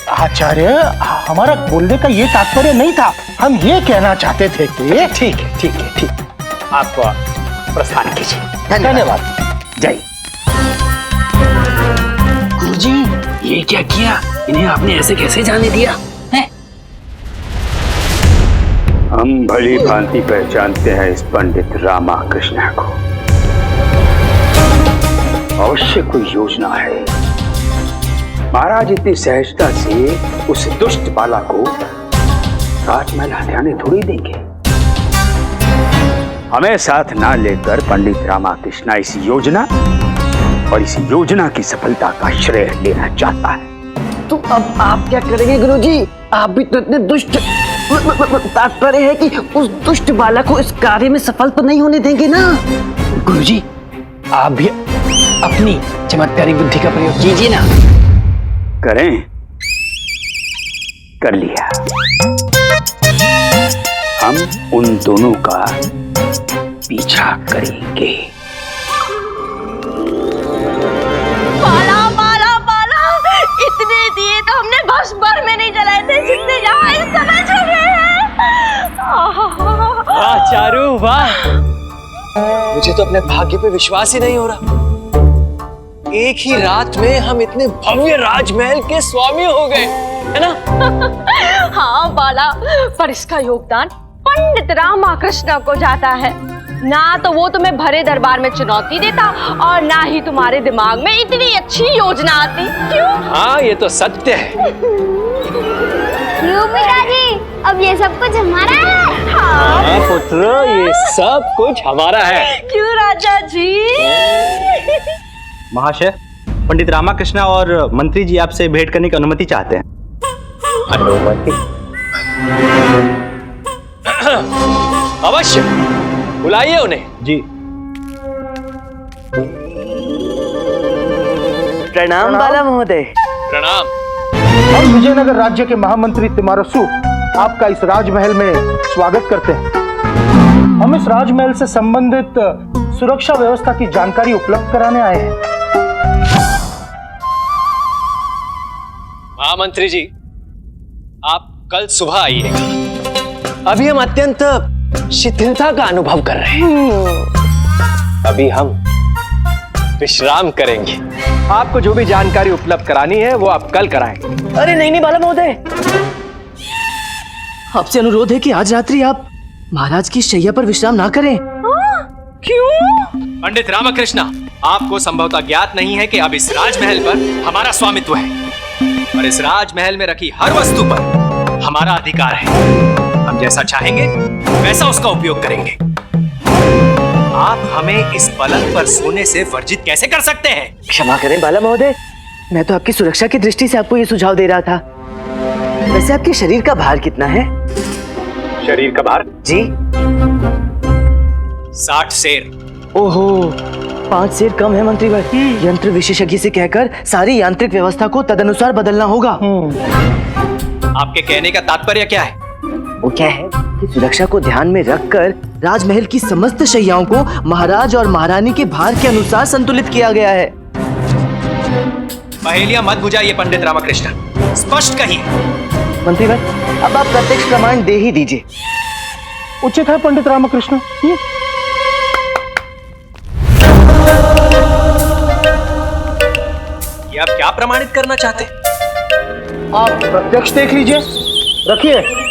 आचार्य, हमारा बोलने का ये तात्पर्य नहीं था। हम ये कहना चाहते थे कि ठीक है ठीक है ठीक, आप प्रस्थान कीजिए। धन्यवाद। जय। गुरुजी, ये क्या किया? इन्हें आपने ऐसे कैसे जाने दिया है? हम भली भांति पहचानते हैं इस पंडित रामाकृष्ण को। अवश्य कोई योजना है। महाराज इतनी सहजता से उस दुष्ट बाला को राजमहल हथियाने थोड़ी देंगे। हमें साथ ना लेकर पंडित रामाकृष्ण इस योजना और इस योजना की सफलता का श्रेय लेना चाहता है। तो अब आप क्या करेंगे गुरुजी? आप भी तो इतने दुष्ट, तात्पर्य है कि उस दुष्ट बालक को इस कार्य में सफल तो नहीं होने देंगे ना? गुरुजी, आप भी अपनी चमत्कारी बुद्धि का प्रयोग कीजिए ना। करें? कर लिया। हम उन दोनों का पीछा करेंगे। बाला बाला बाला, इतने दिए तो हमने बस भर में नहीं जलाए थे जितने यहाँ इस समय जले हैं। वाह चारू वाह, मुझे तो अपने भाग्य पे विश्वास ही नहीं हो रहा। एक ही रात में हम इतने भव्य राजमहल के स्वामी हो गए, है ना? हाँ बाला, पर इसका योगदान पंडित रामाकृष्ण को जाता है। ना तो वो तुम्हें भरे दरबार में चुनौती देता और ना ही तुम्हारे दिमाग में इतनी अच्छी योजना आती। क्यों? हाँ, ये तो सत्य है। क्यों पिताजी, अब ये सब कुछ हमारा है? हाँ पुत्र, ये सब कुछ हमारा है। क्यों राजा जी? महाशय, पंडित रामाकृष्ण और मंत्री जी आपसे भेंट करने की अनुमति चाहते हैं। अनुमति? अवश्य, बुलाइए उन्हें। जी। प्रणाम बाला महोदय। प्रणाम। हम विजयनगर राज्य के महामंत्री तिमारसु आपका इस राजमहल में स्वागत करते हैं। हम इस राजमहल से संबंधित सुरक्षा व्यवस्था की जानकारी उपलब्ध कराने आए हैं। महामंत्री जी, आप कल सुबह आइएगा। अभी हम अत्यंत शिथिलता का अनुभव कर रहे हैं। अभी हम विश्राम करेंगे। आपको जो भी जानकारी उपलब्ध करानी है वो आप कल कराएं। अरे नहीं नहीं बाला महोदय, आपसे अनुरोध है कि आज रात्रि आप महाराज की शैया पर विश्राम ना करें। क्यों? पंडित रामकृष्ण, आपको संभवतः ज्ञात नहीं है कि अब इस राजमहल पर हमारा स्वामित्व है और इस राजमहल में रखी हर वस्तु पर हमारा अधिकार है। हम जैसा चाहेंगे वैसा उसका उपयोग करेंगे। आप हमें इस पलंग पर सोने से वर्जित कैसे कर सकते हैं? क्षमा करें बाला महोदय, मैं तो आपकी सुरक्षा की दृष्टि से आपको ये सुझाव दे रहा था। वैसे आपके शरीर का भार कितना है? शरीर का भार? जी। 60 सेर। ओहो, 5 सेर कम है मंत्री भाई। यंत्र विशेषज्ञ से कहकर सारी यांत्रिक व्यवस्था को तदनुसार बदलना होगा। आपके कहने का तात्पर्य क्या है? वो क्या है कि सुरक्षा को ध्यान में रखकर राजमहल की समस्त शैयाओं को महाराज और महारानी के भार के अनुसार संतुलित किया गया है। पहेलियां मत बुझाइए पंडित रामकृष्ण, स्पष्ट कहिए। मंत्री भाई, अब आप प्रत्यक्ष प्रमाण दे ही दीजिए। उचित है पंडित रामकृष्ण। ये आप क्या प्रमाणित करना चाहते? आप प्रत्यक्ष देख लीजिए। रखिए।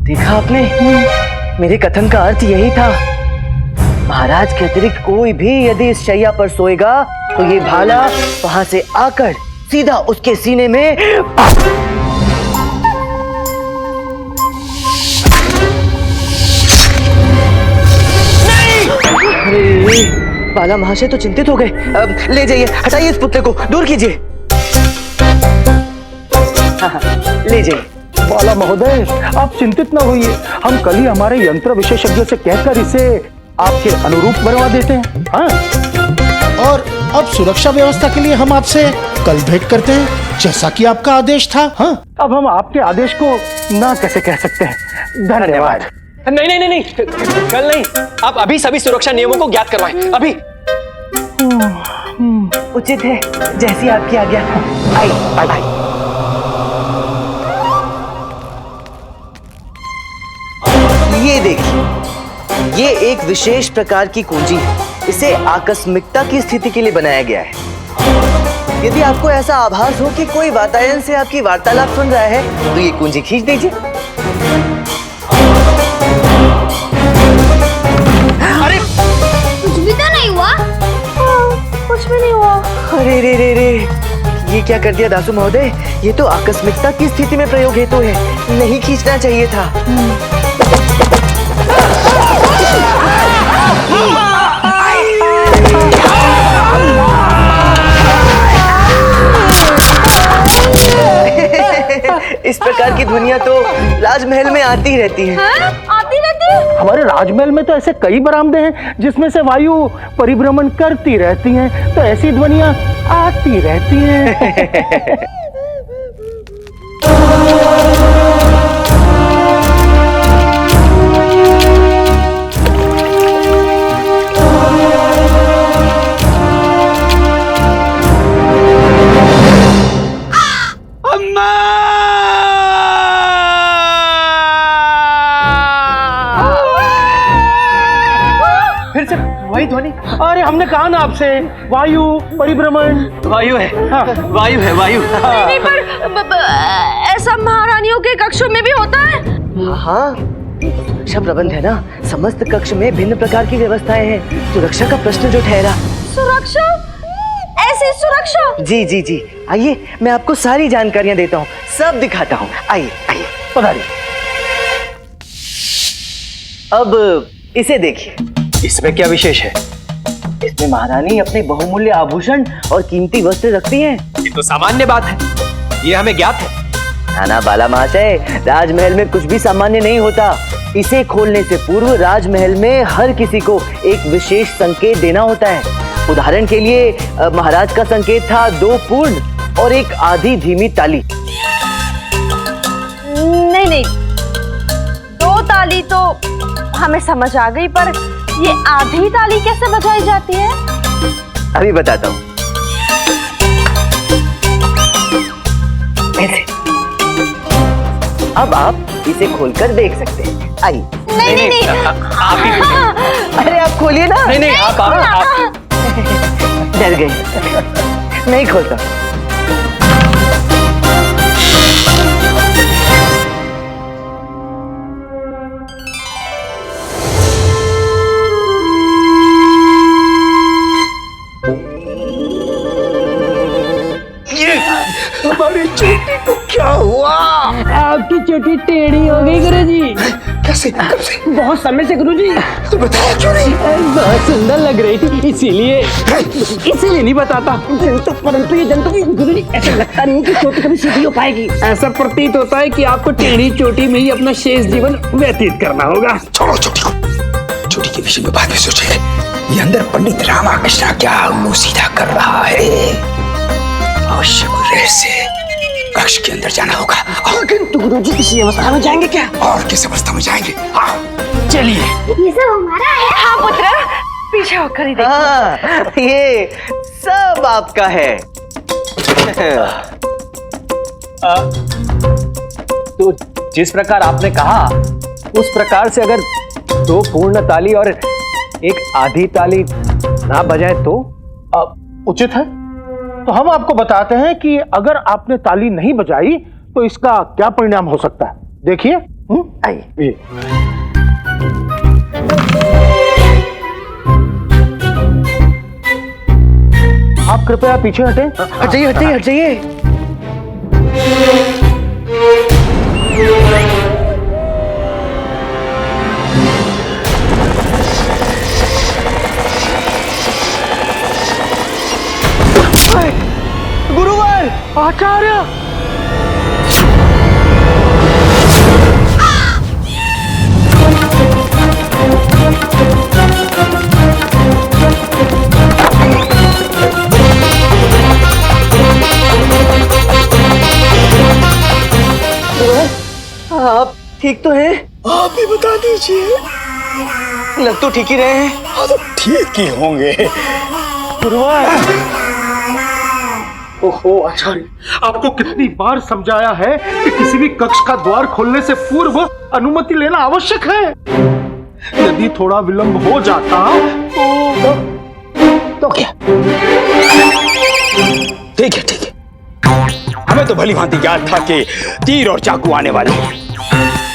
देखा आपने, मेरे कथन का अर्थ यही था। महाराज के अतिरिक्त कोई भी यदि इस शैया पर सोएगा तो ये भाला वहां से आकर सीधा उसके सीने में। अरे बाला महाशय तो चिंतित हो गए। ले जाइए, हटाइए इस पुतले को, दूर कीजिए। हाँ, ले जाइए। बाला महोदय, आप चिंतित न होइए। हम कल ही हमारे यंत्र विशेषज्ञ से कहकर इसे आपके अनुरूप बनवा देते हैं। हाँ? और अब सुरक्षा व्यवस्था के लिए हम आपसे कल भेंट करते हैं, जैसा कि आपका आदेश था। हाँ, अब हम आपके आदेश को ना कैसे कह सकते हैं। धन्यवाद। नहीं नहीं नहीं नहीं, कल नहीं, आप अभी सभी सुरक्षा नियमों को ज्ञात करवाएं, अभी। उचित है, जैसी आपकी आज्ञा। आई आई आई। ये देखिए, ये एक विशेष प्रकार की कुंजी है। इसे आकस्मिकता की स्थिति के लिए बनाया गया है। यदि आपको ऐसा आभास हो कि कोई वातायन से आपकी वार्तालाप सुन रहा है, तो ये कुंजी खींच दीजिए। अरे कुछ भी तो नहीं हुआ। कुछ भी नहीं हुआ। अरे रे रे रे, ये क्या कर दिया दासू महोदय? ये तो आकस्मिकता की स्थिति में प्रयोग हेतु है, नहीं खींचना चाहिए था। इस प्रकार की ध्वनियां तो राजमहल में आती रहती हैं। आती रहती है। हमारे राजमहल में तो ऐसे कई बरामदे हैं जिसमें से वायु परिभ्रमण करती रहती हैं, तो ऐसी ध्वनियां आती रहती हैं। फिर से वही ध्वनि। अरे हमने कहा ना आपसे, वायु परिभ्रमण। वायु है, हाँ। वायु है, वायु। नहीं पर ऐसा महारानियों के कक्षों में भी होता है। हाँ, सुरक्षा प्रबंध है ना, समस्त कक्ष में भिन्न प्रकार की व्यवस्थाएं हैं। सुरक्षा का प्रश्न जो ठहरा। सुरक्षा? ऐसी सुरक्षा? जी जी जी, आइए मैं आपको सारी जानकारियां देता हूँ, सब दिखाता हूँ। आइए आइए, पधारिए। अब इसे देखिए। इसमें क्या विशेष है? इसमें महारानी अपने बहुमूल्य आभूषण और कीमती वस्त्र रखती हैं। ये तो सामान्य बात है, ये हमें ज्ञात है। नाना बाला महाशय, राजमहल में कुछ भी सामान्य नहीं होता। इसे खोलने से पूर्व राजमहल में हर किसी को एक विशेष संकेत देना होता है। उदाहरण के लिए महाराज का संकेत था 2 पूर्ण और 1 आधी धीमी ताली। नहीं नहीं, 2 ताली तो हमें समझ आ गई, पर ये आधी ताली कैसे बजाई जाती है? अभी बताता हूँ। ऐसे। अब आप इसे खोलकर देख सकते हैं। आइए। नहीं नहीं नहीं, आप ही। अरे आप खोलिए ना। नहीं नहीं, आप डर गए, नहीं खोलता। हमारी चोटी को क्या हुआ? आपकी चोटी टेढ़ी हो गई गुरुजी। कैसे? कब से? बहुत समय से गुरुजी। तो बताया क्यों नहीं? बहुत सुंदर लग रही थी, इसीलिए नहीं बताता। परंतु ये जंतु गुरुजी, ऐसा लगता नहीं कि चोटी कभी सीधी हो पाएगी। ऐसा प्रतीत होता है कि आपको टेढ़ी चोटी में ही अपना शेष जीवन व्यतीत करना होगा। छोड़ो चोटी को, चोटी के विषय में बाद में सोचेंगे। ये अंदर पंडित रामाकृष्ण क्या उल्लू सीधा कर रहा है? अवश्य कोई रहस्य कक्ष के अंदर जाना होगा। किंतु गुरुजी, इसी अवस्था में जाएंगे क्या? और किस अवस्था में जाएंगे? हाँ, चलिए। ये सब हमारा है। हाँ पुत्र, पीछे होकर ही देखो। हाँ, ये सब आपका है। तो जिस प्रकार आपने कहा, उस प्रकार से अगर 2 पूर्ण ताली और 1 आधी ताली ना बजाए तो उचित है। तो हम आपको बताते हैं कि अगर आपने ताली नहीं बजाई तो इसका क्या परिणाम हो सकता है। देखिए। आइए। आप कृपया पीछे हटें। हट जाइए, हट जाइए, हट जाइए। गुरुवर, आचार्य, आप ठीक तो हैं? आप भी बता दीजिए। लग तो ठीक ही रहे हैं। हाँ तो ठीक ही होंगे। ओहो आचार्य, आपको कितनी बार समझाया है कि किसी भी कक्ष का द्वार खोलने से पूर्व अनुमति लेना आवश्यक है। यदि थोड़ा विलंब हो जाता तो क्या? ठीक है ठीक है, हमें तो भली भांति याद था कि तीर और चाकू आने वाले हैं।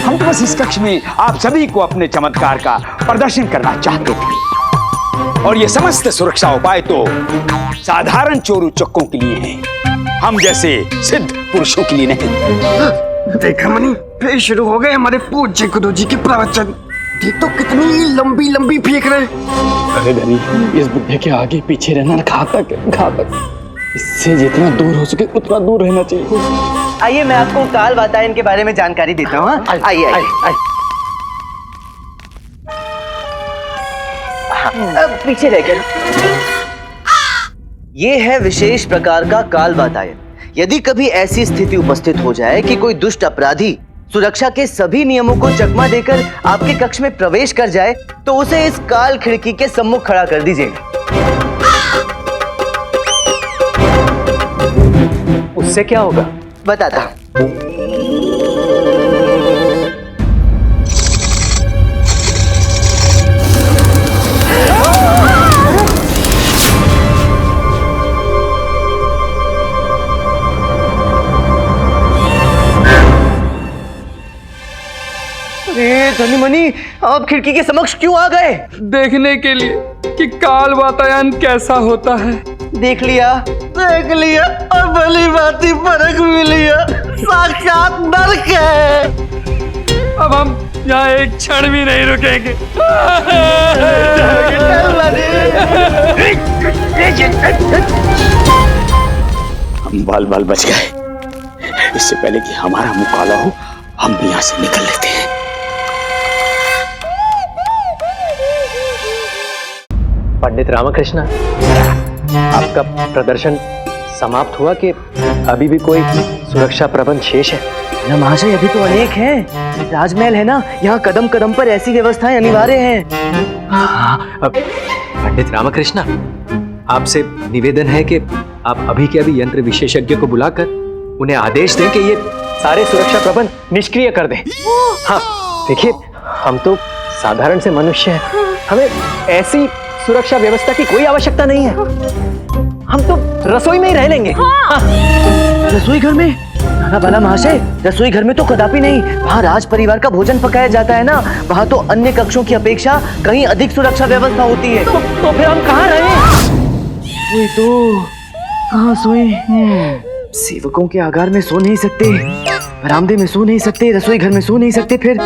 हम तो बस इस कक्ष में आप सभी को अपने चमत्कार का प्रदर्शन करना चाहते थे, और ये समस्त सुरक्षा उपाय तो साधारण चोर उचक्कों के लिए हैं, हम जैसे सिद्ध पुरुषों के लिए नहीं। देखा मनी, फिर शुरू हो गए हमारे पूज्य गुरुजी के प्रवचन। ये तो कितनी लंबी लंबी फेंक रहे। अरे धनी, इस बुद्धे के आगे पीछे रहना घातक है, घातक। इससे जितना दूर हो सके उतना दूर रहना चाहिए। आइए मैं आपको काल वातायन के बारे में जानकारी देता हूँ। आइए आइए। अब पीछे रहकर, ये है विशेष प्रकार का काल वातायन। यदि कभी ऐसी स्थिति उपस्थित हो जाए कि कोई दुष्ट अपराधी सुरक्षा के सभी नियमों को चकमा देकर आपके कक्ष में प्रवेश कर जाए, तो उसे इस काल खिड़की के सम्मुख खड़ा कर दीजिएगा। उससे क्या होगा? बताता हूं। अरे धनीमनी, आप खिड़की के समक्ष क्यों आ गए? देखने के लिए कि काल वातायन कैसा होता है। देख लिया और भली भांति परख भी लिया। साक्षात नरक है। अब हम यहाँ एक क्षण भी नहीं रुकेंगे। हम बाल बाल बच गए। इससे पहले कि हमारा मुंह काला हो, हम भी यहाँ से निकल लेते हैं। पंडित रामकृष्ण, आपका प्रदर्शन समाप्त हुआ कि अभी भी कोई सुरक्षा प्रबंध शेष है? ना महाशय, अभी तो अनेक हैं। राजमहल है ना, यहाँ कदम कदम पर ऐसी व्यवस्थाएं अनिवार्य हैं। पंडित रामकृष्ण, आपसे निवेदन है कि आप अभी के अभी यंत्र विशेषज्ञ को बुलाकर उन्हें आदेश दें कि ये सारे सुरक्षा प्रबंध निष्क्रिय कर दें। हाँ देखिए, हम तो साधारण से मनुष्य हैं, हमें ऐसी सुरक्षा व्यवस्था की कोई आवश्यकता नहीं है। हम तो रसोई में ही रह लेंगे। रसोई घर में? ना भला महाशय, रसोई घर में तो कदापि नहीं। वहाँ राज परिवार का भोजन पकाया जाता है ना। वहाँ तो अन्य कक्षों की अपेक्षा कहीं अधिक सुरक्षा व्यवस्था होती है। तो फिर हम कहाँ रहें? वही तो, कहाँ सोए? सेवकों के आगार में सो नहीं सकते, बरामदे में सो नहीं सकते, रसोई घर में सो नहीं सकते। फिर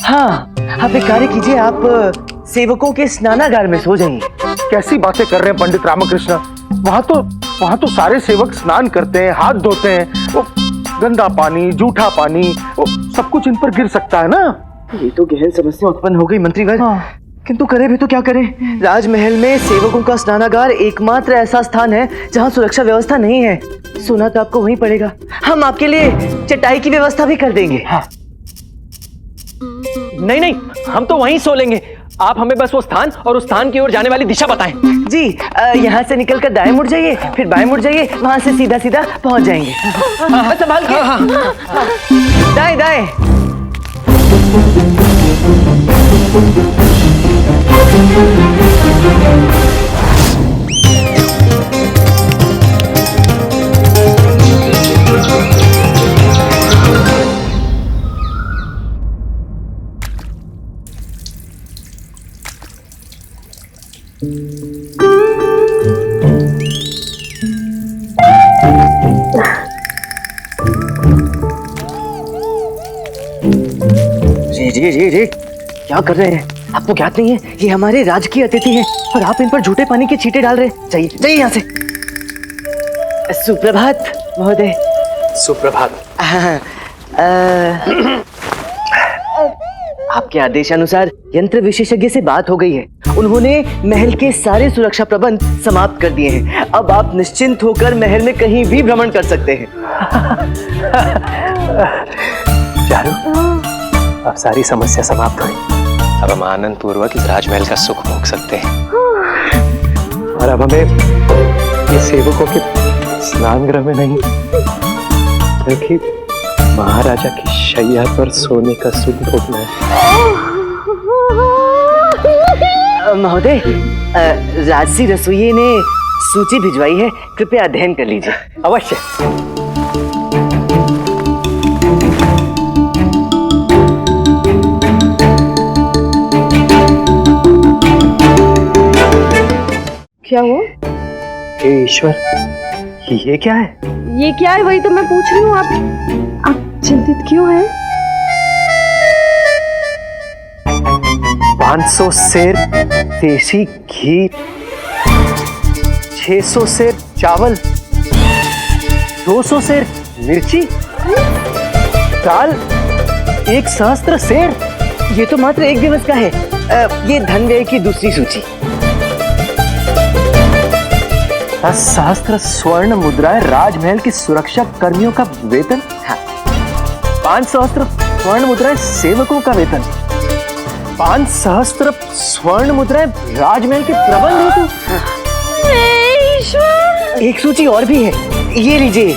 हाँ, आप एक कार्य कीजिए, आप सेवकों के स्नानागार में सो जाइए। कैसी बातें कर रहे हैं पंडित रामकृष्ण? वहाँ तो सारे सेवक स्नान करते हैं, हाथ धोते हैं। वो गंदा पानी, जूठा पानी, वो सब कुछ इन पर गिर सकता है ना। ये तो गहन समस्या उत्पन्न हो गई मंत्रीवर। किंतु करे भी तो क्या करें? राजमहल में सेवकों का स्नानागार एकमात्र ऐसा स्थान है जहाँ सुरक्षा व्यवस्था नहीं है। सोना तो आपको वहीं पड़ेगा। हम आपके लिए चटाई की व्यवस्था भी कर देंगे। नहीं, हम तो वहीं सो लेंगे। आप हमें बस वो स्थान और उस स्थान की ओर जाने वाली दिशा बताएं। जी, यहाँ से निकलकर दाएं मुड़ जाइए, फिर बाएं मुड़ जाइए, वहाँ से सीधा सीधा पहुँच जाएंगे। संभाल के। दाएं दाएं। जी, क्या कर रहे हैं? आपको ज्ञात नहीं है, ये हमारे राजकीय अतिथि हैं और आप इन पर झूठे पानी के छींटे डाल रहे हैं। जाइए यहाँ से। सुप्रभात महोदय। सुप्रभात। आपके आदेशानुसार यंत्र विशेषज्ञ से बात हो गई है। उन्होंने महल के सारे सुरक्षा प्रबंध समाप्त कर दिए हैं। अब आप निश्चिंत होकर महल में कहीं भी भ्रमण कर सकते हैं। चारू, अब सारी समस्या समाप्त हुई। अब हम आनंद पूर्वक इस राजमहल का सुख भोग सकते हैं। और अब हमें ये सेवकों के स्नान गृह में नहीं, बल्कि महाराजा की शैया पर सोने का सुख भोगना है। महोदय, राजसी रसोइये ने सूची भिजवाई है, कृपया अध्ययन कर लीजिए। अवश्य। क्या हुआ? हे ईश्वर, ये क्या है? ये क्या है? वही तो मैं पूछ रही हूँ। आप चिंतित क्यों हैं? 500 सेर देसी घी, 600 सेर चावल, 200 सेर मिर्ची, दाल, 1 सहस्त्र सेर। ये तो मात्र एक दिवस का है। ये धन व्यय की दूसरी सूची। 10 सहस्त्र स्वर्ण मुद्राएं राजमहल की सुरक्षा कर्मियों का वेतन। हाँ। 5 सहस्त्र स्वर्ण मुद्राएं सेवकों का वेतन। 5 सहस्त्र स्वर्ण मुद्राएं राजमहल के प्रबंध हेतु। एक सूची और भी है, ये लीजिए।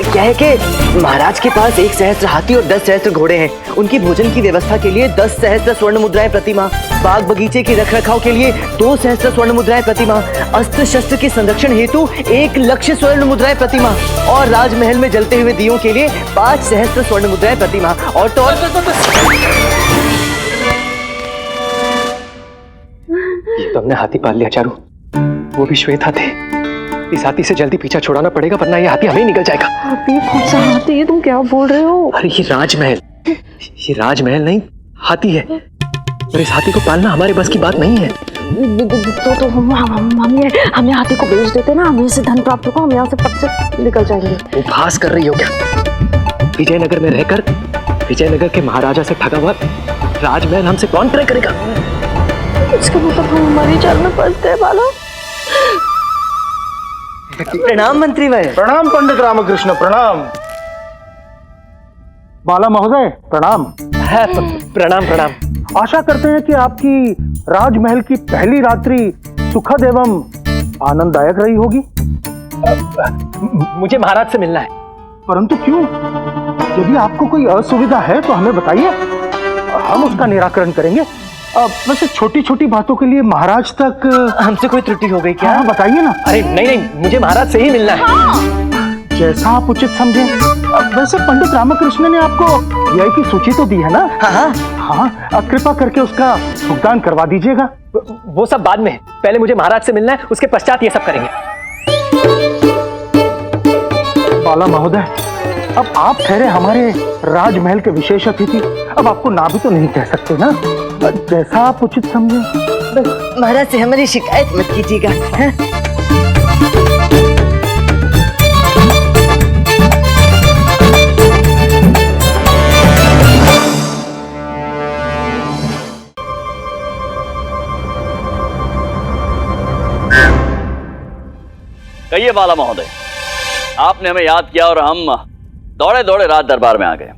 क्या है कि महाराज के पास 1 सहस्त्र हाथी और 10 सहस्त्र घोड़े हैं। उनकी भोजन की व्यवस्था के लिए 10 सहस्त्र स्वर्ण मुद्राएं प्रति माह, बाग बगीचे के रखरखाव के लिए 2 सहस्त्र स्वर्ण मुद्राएं प्रति माह, अस्त्र शस्त्र के संरक्षण हेतु 1 लक्ष स्वर्ण मुद्राएं प्रति माह, और राजमहल में जलते हुए दियों के लिए 5 सहस्त्र स्वर्ण मुद्राएं प्रति माह। और तो ये तो हमने हाथी पाल लिया चारू, वो भी श्वेत हाथी। इस हाथी से जल्दी पीछा छुड़ाना पड़ेगा, वरना ये हाथी हमें ही निकल जाएगा। अभी कौन सा हाथी है? तुम क्या बोल रहे हो? अरे ये राजमहल नहीं, हाथी है। और इस हाथी को पालना हमारे बस की बात नहीं है। तो हम हाथी को बेच देते ना, हमें से धन प्राप्त होगा, हम यहाँ से फट से निकल जाएंगे। उपहास कर रही हो क्या? विजयनगर में रहकर विजयनगर के महाराजा से ठगा हुआ राजमहल हमसे कौन क्रय करेगा? इसका मतलब हम हमारी जाल में फंसते हैं बाला। प्रणाम मंत्री भाई। प्रणाम पंडित रामकृष्ण, प्रणाम। बाला महोदय प्रणाम। प्रणाम प्रणाम। आशा करते हैं कि आपकी राजमहल की पहली रात्रि सुखद एवं आनंददायक रही होगी। मुझे महाराज से मिलना है। परंतु क्यों? यदि आपको कोई असुविधा है तो हमें बताइए, हम उसका निराकरण करेंगे। वैसे छोटी छोटी बातों के लिए महाराज तक हमसे कोई त्रुटि हो गई क्या? हाँ, बताइए ना। अरे नहीं, मुझे महाराज से ही मिलना है। जैसा आप उचित समझे। वैसे पंडित रामकृष्ण ने आपको व्यय की सूची तो दी है ना? हाँ, कृपा करके उसका भुगतान करवा दीजिएगा। वो सब बाद में, पहले मुझे महाराज से मिलना है, उसके पश्चात ये सब करेंगे। बाला महोदय, अब आप ठहरे हमारे राजमहल के विशेष अतिथि, अब आपको ना भी तो नहीं कह सकते ना। जैसा आप उचित समझे। महाराज से हमारी शिकायत मत कीजिएगा। कहिए बाला महोदय, आपने हमें याद किया और हम दौड़े दौड़े राज दरबार में आ गए।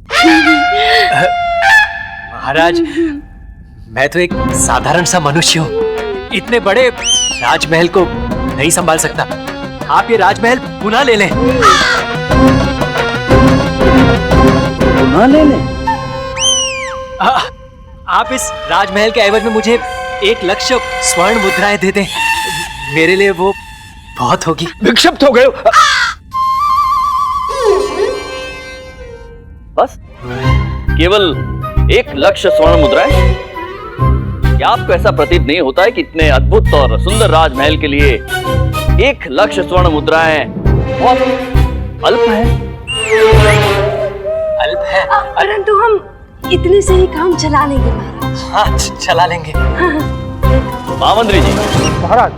महाराज, मैं तो एक साधारण सा मनुष्य हूँ, इतने बड़े राजमहल को नहीं संभाल सकता। आप ये राजमहल पुनः ले लें। पुनः ले लें? आप इस राजमहल के एवज में मुझे 1 लक्ष स्वर्ण मुद्राएं दे दें, मेरे लिए वो बहुत होगी। विक्षिप्त हो गए हो। बस केवल 1 लक्ष स्वर्ण मुद्राएं? क्या आपको ऐसा प्रतीत नहीं होता है कि इतने अद्भुत और सुंदर राजमहल के लिए 1 लक्ष स्वर्ण मुद्राएं बहुत अल्प है? अल्प है, परंतु हम इतने से ही काम चला लेंगे महाराज। हाँ, चला लेंगे। महामंत्री जी, महाराज,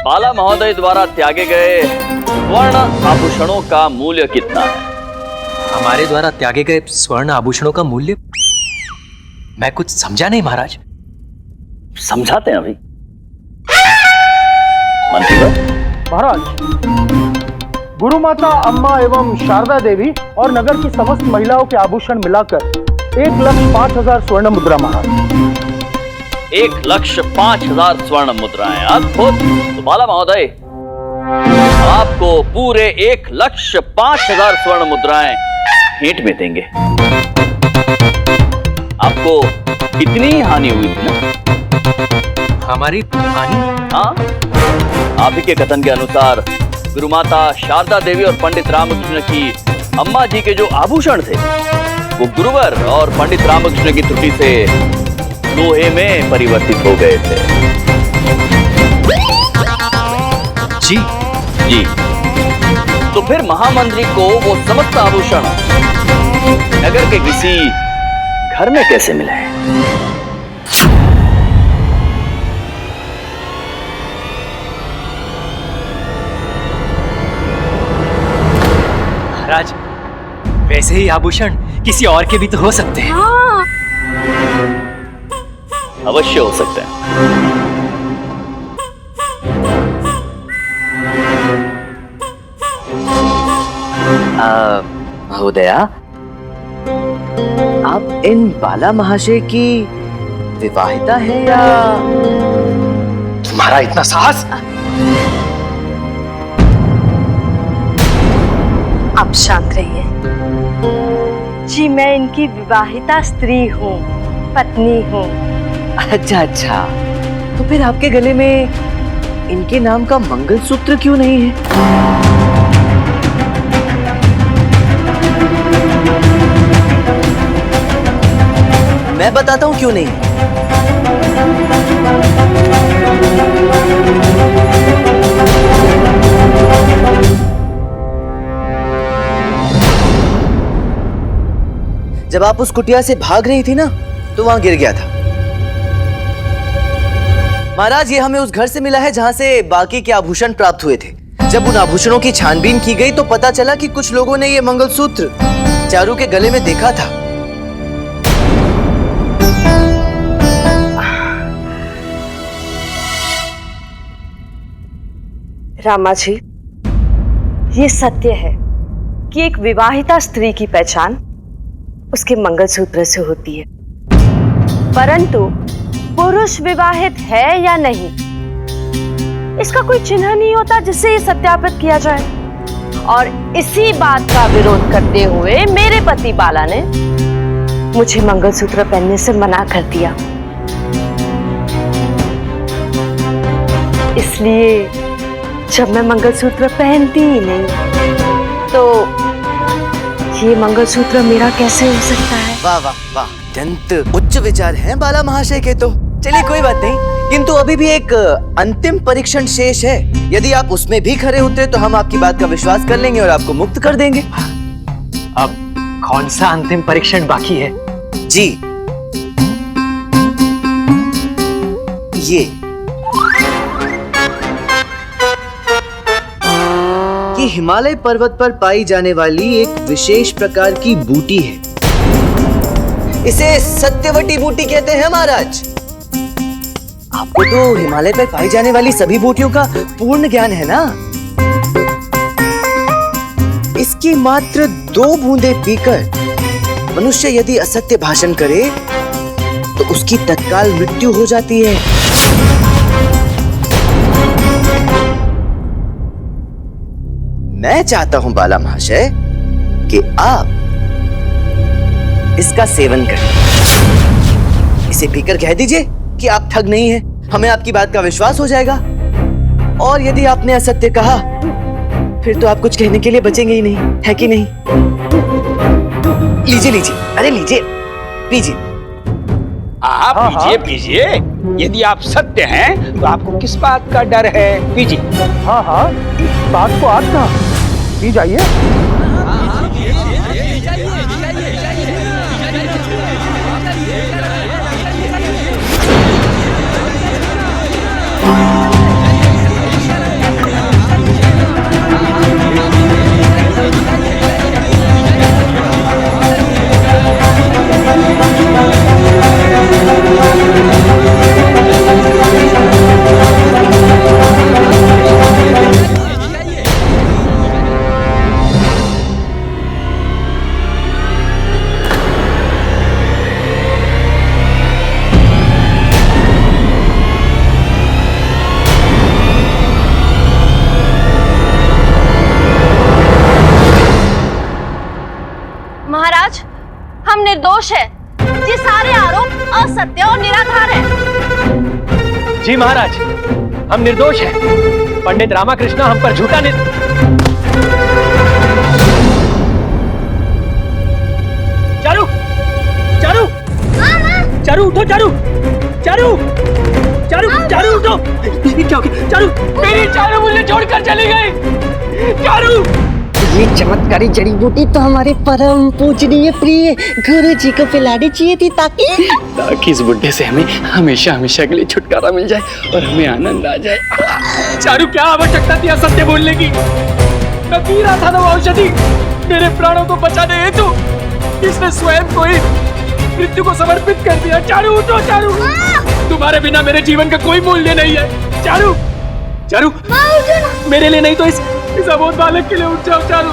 बाला महोदय द्वारा त्यागे गए स्वर्ण आभूषणों का मूल्य कितना है? हमारे द्वारा त्यागे गए स्वर्ण आभूषणों का मूल्य? मैं कुछ समझा नहीं महाराज। समझाते हैं अभी। मंत्री महाराज, गुरु माता अम्मा एवं शारदा देवी और नगर की समस्त महिलाओं के आभूषण मिलाकर 1,05,000 स्वर्ण मुद्रा महाराज। 1,05,000 स्वर्ण मुद्राएं। अद्भुत। तो बाला महोदय, आपको पूरे 1,05,000 स्वर्ण मुद्राएं भेंट में देंगे। आपको कितनी हानि हुई थी ना? हमारी हानि? हाँ, आप ही के कथन के अनुसार गुरु माता शारदा देवी और पंडित रामकृष्ण की अम्मा जी के जो आभूषण थे वो गुरुवर और पंडित रामकृष्ण की त्रुटि से लोहे में परिवर्तित हो गए थे। जी जी। तो फिर महामंत्री को वो समस्त आभूषण नगर के किसी घर में कैसे मिले? महाराज, वैसे ही आभूषण किसी और के भी तो हो सकते हैं। हाँ। अवश्य हो सकते हैं। महोदया, आप इन बाला महाशय की विवाहिता है या? तुम्हारा इतना साहस? आप शांत रहिए जी, मैं इनकी विवाहिता स्त्री हूँ, पत्नी हूँ। अच्छा अच्छा, तो फिर आपके गले में इनके नाम का मंगलसूत्र क्यों नहीं है? मैं बताता हूं क्यों नहीं। जब आप उस कुटिया से भाग रही थी ना, तो वहां गिर गया था। महाराज, ये हमें उस घर से मिला है जहां से बाकी के आभूषण प्राप्त हुए थे। जब उन आभूषणों की छानबीन की गई तो पता चला कि कुछ लोगों ने ये मंगलसूत्र चारू के गले में देखा था। रामा जी, ये सत्य है कि एक विवाहिता स्त्री की पहचान उसके मंगलसूत्र से होती है, परंतु पुरुष विवाहित है या नहीं, इसका कोई चिन्ह नहीं होता जिससे ये सत्यापित किया जाए। और इसी बात का विरोध करते हुए मेरे पति बाला ने मुझे मंगलसूत्र पहनने से मना कर दिया। इसलिए जब मैं मंगलसूत्र पहनती ही नहीं, तो ये मंगलसूत्र मेरा कैसे हो सकता है? वाह वाह वाह, अत्यंत उच्च विचार हैं बाला महाशय के तो। चलिए कोई बात नहीं, किंतु अभी भी एक अंतिम परीक्षण शेष है। यदि आप उसमें भी खरे उतरे तो हम आपकी बात का विश्वास कर लेंगे और आपको मुक्त कर देंगे। अब कौन सा अंतिम परीक्षण बाकी है? जी, ये हिमालय पर्वत पर पाई जाने वाली एक विशेष प्रकार की बूटी है। इसे सत्यवती बूटी कहते हैं महाराज। आपको तो हिमालय पर पाई जाने वाली सभी बूटियों का पूर्ण ज्ञान है ना? इसकी मात्र 2 बूंदे पीकर मनुष्य यदि असत्य भाषण करे तो उसकी तत्काल मृत्यु हो जाती है। मैं चाहता हूं बाला महाशय कि आप इसका सेवन करें। इसे पीकर कह दीजिए कि आप ठग नहीं हैं, हमें आपकी बात का विश्वास हो जाएगा। और यदि आपने असत्य कहा फिर तो आप कुछ कहने के लिए बचेंगे ही नहीं, है कि नहीं? लीजिए लीजिए, अरे लीजिए, पीजिए। आप पीजिए पीजिए। यदि आप सत्य हैं तो आपको किस बात का डर है? पीजिए। हाँ हाँ, बात को आज कहा, पी जाइए। हम निर्दोष हैं। ये सारे आरोप असत्य और निराधार हैं। जी महाराज, हम निर्दोष हैं। पंडित रामाकृष्णा हम पर झूठा चारू, चारू, चारू उठो, चारू, चारू, चारू, चारू उठो। क्या हो गया? चारू, मेरी चारू मुझे छोड़कर चली गई। चारू, ये चमत्कारी जड़ी बूटी तो हमारे परम पूजनीय प्रिय गुरु जी को पिलानी चाहिए थी, ताकि इस बुड्ढे से हमें हमेशा हमेशा के लिए छुटकारा मिल जाए और हमें आनंद आ जाए। चारू, क्या आवश्यकता थी असत्य बोलने की? मैं पी रहा था ना वो औषधि मेरे प्राणों को बचाने हेतु। इसने स्वयं को ही मृत्यु को समर्पित कर दिया। चारू उठो, चारू, तुम्हारे बिना मेरे जीवन का कोई मूल्य नहीं है। चारू, चारू, मेरे लिए नहीं तो इस अबोध बालक के लिए उठ जाओ। चारू,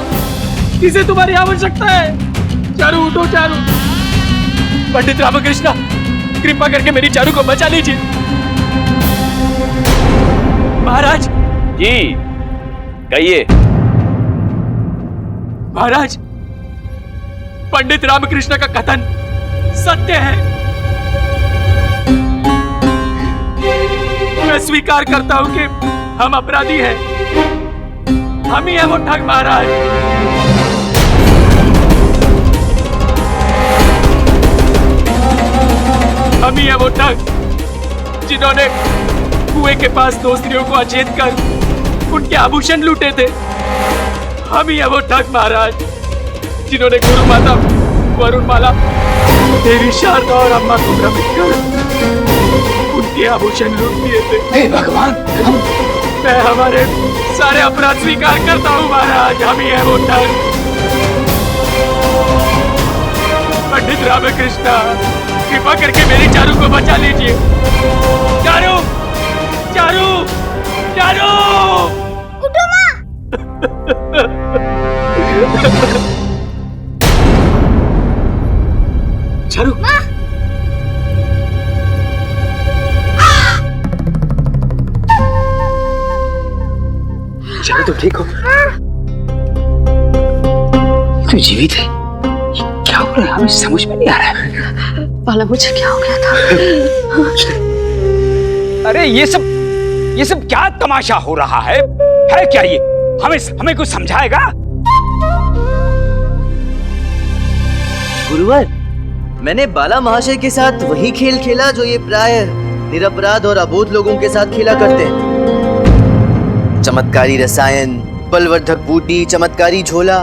इसे तुम्हारी आवश्यकता है। चारू उठो, चारू। पंडित रामकृष्णा, कृपा करके मेरी चारू को बचा लीजिए। महाराज जी कहिए। महाराज, पंडित रामकृष्ण का कथन सत्य है। मैं स्वीकार करता हूं कि हम अपराधी हैं। हम ही है वो ठग महाराज। हम ही है वो ठग जिन्होंने कुएं के पास दो स्त्रियों को अचेत कर उनके आभूषण लूटे थे। हम ही है वो ठग महाराज जिन्होंने गुरु माता वरुणमाला, देवी शारदा और अम्मा को भ्रमित कर उनके आभूषण लूट लिए थे। हे भगवान, मैं हमारे सारे अपराध स्वीकार करता हूँ महाराज। हम ही है वो ठग। पंडित रामकृष्णा, कृपा करके मेरी चारू को बचा लीजिए। चारू, चारू, चारू, उठो माँ। चारू, चारू, तुम ठीक हो? तू जीवित है? क्या हो रहा है? हमें समझ में नहीं आ रहा है। बाला, मुझे क्या हो गया था? अरे ये सब क्या तमाशा हो रहा है क्या ये? हमें कुछ समझाएगा? गुरुवर, मैंने बाला महाशय के साथ वही खेल खेला जो ये प्राय निरपराध और अबोध लोगों के साथ खेला करते हैं। चमत्कारी रसायन, बलवर्धक बूटी, चमत्कारी झोला।